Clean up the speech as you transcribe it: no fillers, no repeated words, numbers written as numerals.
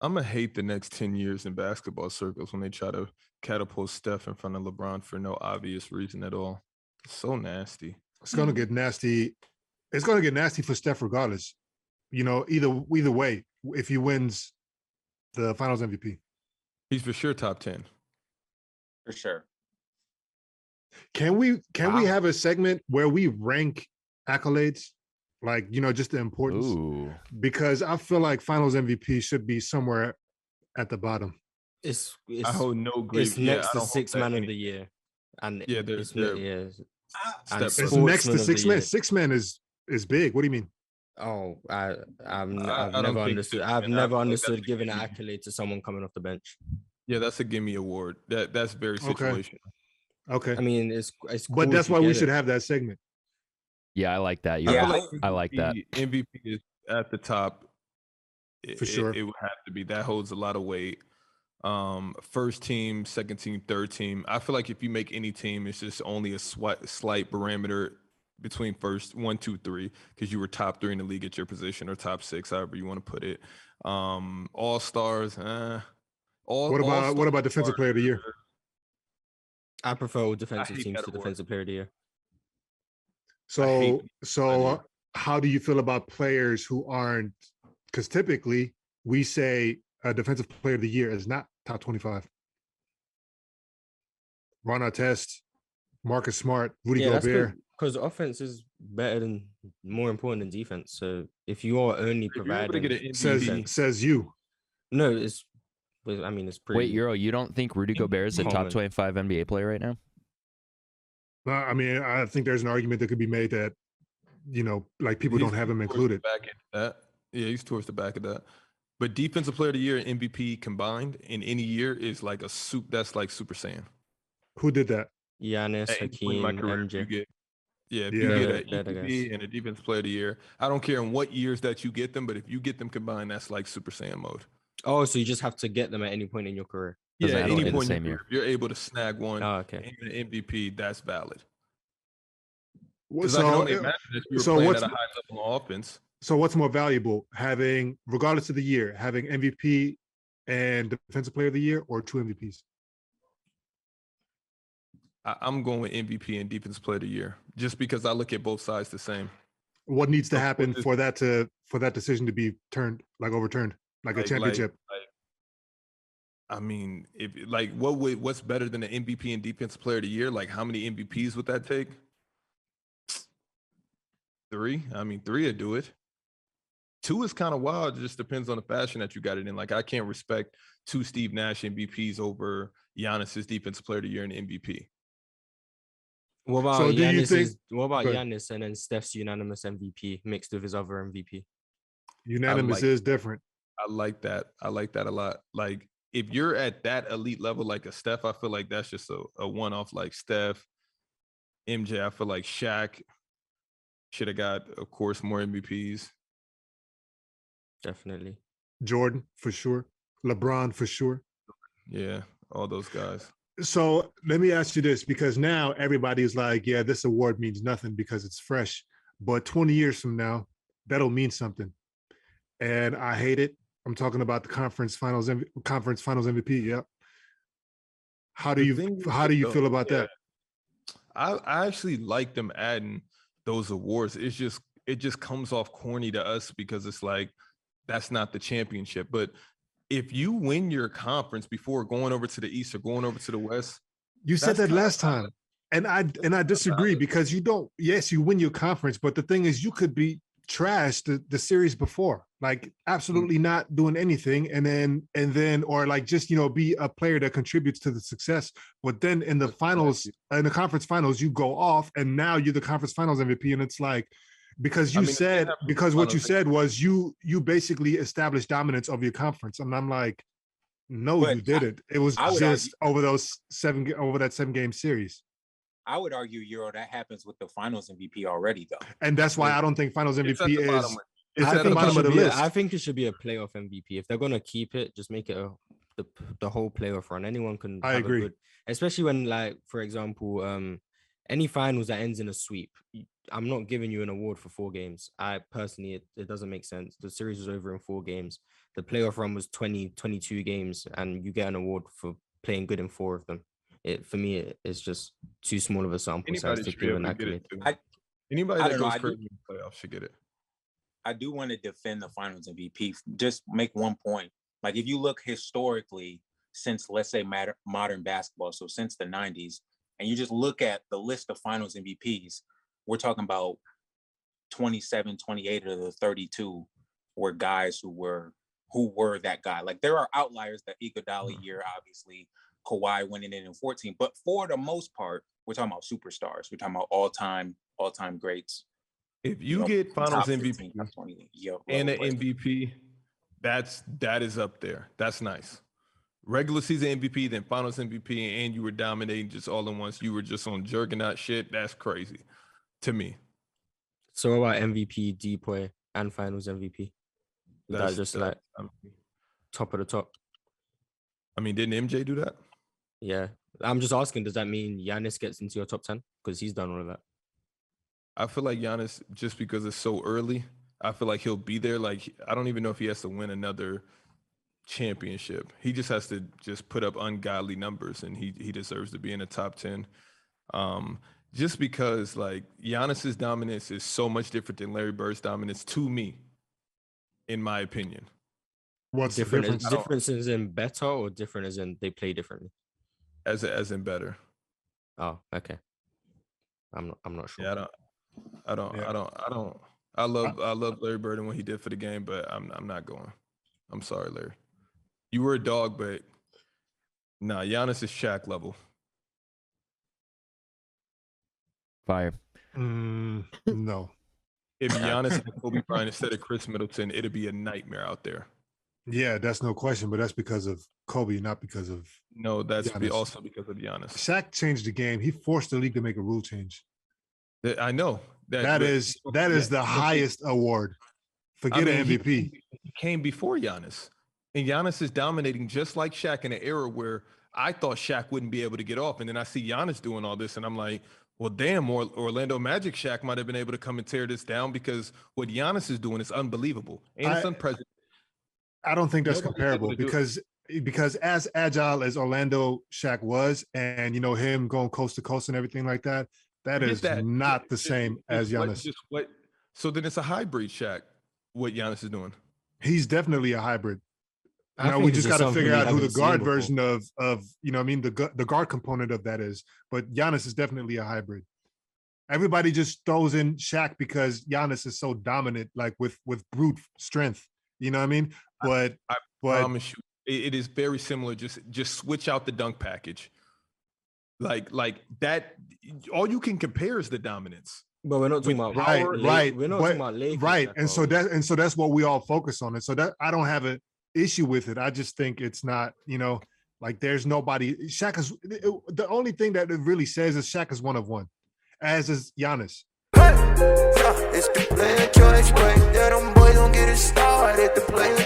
I'm gonna hate the next 10 years in basketball circles when they try to catapult Steph in front of LeBron for no obvious reason at all. So nasty. It's gonna get nasty. It's gonna get nasty for Steph regardless. Either way, if he wins the Finals MVP, He's for sure top 10. For sure. Can we have a segment where we rank accolades, like just the importance? Ooh. Because I feel like Finals MVP should be somewhere at the bottom. It's I hold no grief. It's next to Sixth Man of the Year, and yeah, It's Step next to Sixth Man. Sixth Man is big. What do you mean? Oh, I've I never don't think understood. Sixth I've Man, I never feel like understood that's a giving an gimme. accolade to someone coming off the bench. Yeah, that's a gimme award. That's very situational. Okay. I mean, it's But cool that's if you why we get should it. have that segment. Yeah, I like that. I like that. MVP is at the top. For sure. It would have to be. That holds a lot of weight. First team, second team, third team. I feel like if you make any team, it's just only a slight parameter between first 1, 2, 3, because you were top 3 in the league at your position, or top 6, however you want to put it. All stars. What about Defensive Player of the Year? I prefer all defensive teams to award. Defensive Player of the Year. So how do you feel about players who aren't? Because typically we say a Defensive Player of the Year is not top 25. Ron Artest, Marcus Smart, Rudy Gobert. Because offense is more important than defense. So if you are only providing, says you. No, it's pretty. Wait, Euro, you don't think Rudy Gobert is a top 25 NBA player right now? I mean, I think there's an argument that could be made that, like people don't have him included. Yeah, he's towards the back of that. But Defensive Player of the Year and MVP combined in any year is like that's like Super Saiyan. Who did that? Giannis, Hakeem, MJ. If you get an MVP and a Defensive Player of the Year, I don't care in what years that you get them, but if you get them combined, that's like Super Saiyan mode. Oh, so you just have to get them at any point in your career. Yeah, at any point in your career, if you're able to snag one. Oh, okay. And an MVP, that's valid. So, I can only imagine if you were playing at a high level on offense. So what's more valuable, having, regardless of the year, having MVP and Defensive Player of the Year, or 2 MVPs? I'm going with MVP and Defensive Player of the Year, just because I look at both sides the same. What needs to happen for that decision to be overturned, like a championship? I mean, what's better than an MVP and Defensive Player of the Year? Like, how many MVPs would that take? 3. I mean, 3 would do it. 2 is kind of wild. It just depends on the fashion that you got it in. Like, I can't respect 2 Steve Nash MVPs over Giannis's Defensive Player of the Year and MVP. What about Giannis and then Steph's unanimous MVP mixed with his other MVP? Unanimous is different. I like that. I like that a lot. Like, if you're at that elite level, like a Steph, I feel like that's just a one-off. Like Steph, MJ, I feel like Shaq should have got, of course, more MVPs. Definitely. Jordan, for sure. LeBron, for sure. Yeah, all those guys. So let me ask you this, because now everybody's like, yeah, this award means nothing because it's fresh. But 20 years from now, that'll mean something. And I hate it. I'm talking about the conference finals MVP. Yep. How do you feel about that? I actually like them adding those awards. It just comes off corny to us because it's like, that's not the championship. But if you win your conference before going over to the East or going over to the West, you said that last time, and I disagree, because you don't. Yes, you win your conference, but the thing is, you could be trashed the series before, like absolutely not doing anything, and then or like just be a player that contributes to the success. But then in the finals, in the conference finals, you go off, and now you're the conference finals MVP, and it's like. Because what you said was you basically established dominance of your conference, and I'm like, no, you didn't. It was just over that 7-game series. I would argue, Euro, that happens with the Finals MVP already, though, and that's why I don't think Finals MVP is. It's at the bottom of the list. I think it should be a playoff MVP. If they're gonna keep it, just make it the whole playoff run. Anyone can. I agree, especially when, like, for example, any finals that ends in a sweep, I'm not giving you an award for 4 games. I personally, it doesn't make sense. The series was over in 4 games. The playoff run was 22 games, and you get an award for playing good in 4 of them. For me, it's just too small of a sample size to give an accolade. Anybody that goes crazy in the playoffs should get it. I do want to defend the Finals MVP. Just make one point. Like, if you look historically, since, let's say, modern basketball, so since the 90s, and you just look at the list of Finals MVPs, we're talking about 27, 28 of the 32 were guys who were that guy. Like, there are outliers, the Iguodala year, obviously, Kawhi winning it in 14, but for the most part, we're talking about superstars. We're talking about all-time greats. If you get Finals MVP and an MVP, that is up there. That's nice. Regular season MVP, then Finals MVP, and you were dominating just all at once. You were just on juggernaut shit. That's crazy to me. So about MVP, Depoy, and Finals MVP? That's just like top of the top. I mean, didn't MJ do that? Yeah. I'm just asking, does that mean Giannis gets into your top 10? Because he's done all of that. I feel like Giannis, just because it's so early, I feel like he'll be there. Like, I don't even know if he has to win another championship. He just has to just put up ungodly numbers, and he deserves to be in the top 10. Just because, like, Giannis's dominance is so much different than Larry Bird's dominance to me, in my opinion. What's the difference? Difference is in better, or different as in they play differently? As in better. Oh, okay. I'm not sure. Yeah, I love Larry Bird and what he did for the game, but I'm not going. I'm sorry, Larry. You were a dog, but nah, Giannis is Shaq level. Fire. No. If Giannis had Kobe Bryant instead of Chris Middleton, it'd be a nightmare out there. Yeah, that's no question, but that's because of Kobe, not because of also because of Giannis. Shaq changed the game. He forced the league to make a rule change. I know. That is the highest award. Forget an MVP. He came before Giannis. And Giannis is dominating just like Shaq in an era where I thought Shaq wouldn't be able to get off. And then I see Giannis doing all this, and I'm like, well, damn, Orlando Magic Shaq might have been able to come and tear this down, because what Giannis is doing is unbelievable. And it's unprecedented. I don't think that's comparable because as agile as Orlando Shaq was, and him going coast to coast and everything like that, that is not the same as Giannis. So then it's a hybrid Shaq, what Giannis is doing. He's definitely a hybrid. Now we just got to figure out who the guard version of the guard component of that is. But Giannis is definitely a hybrid. Everybody just throws in Shaq because Giannis is so dominant, like with brute strength. You know what I mean? But I promise you, it is very similar. Just switch out the dunk package. Like that. All you can compare is the dominance. But we're not talking about right. We're not talking about Lakers, right. And so that's what we all focus on. And so that I don't have an issue with it. I just think it's not, like there's nobody. Shaq is the only thing that it really says is Shaq is one of one, as is Giannis. It's the player choice, but them boys don't get it started. The player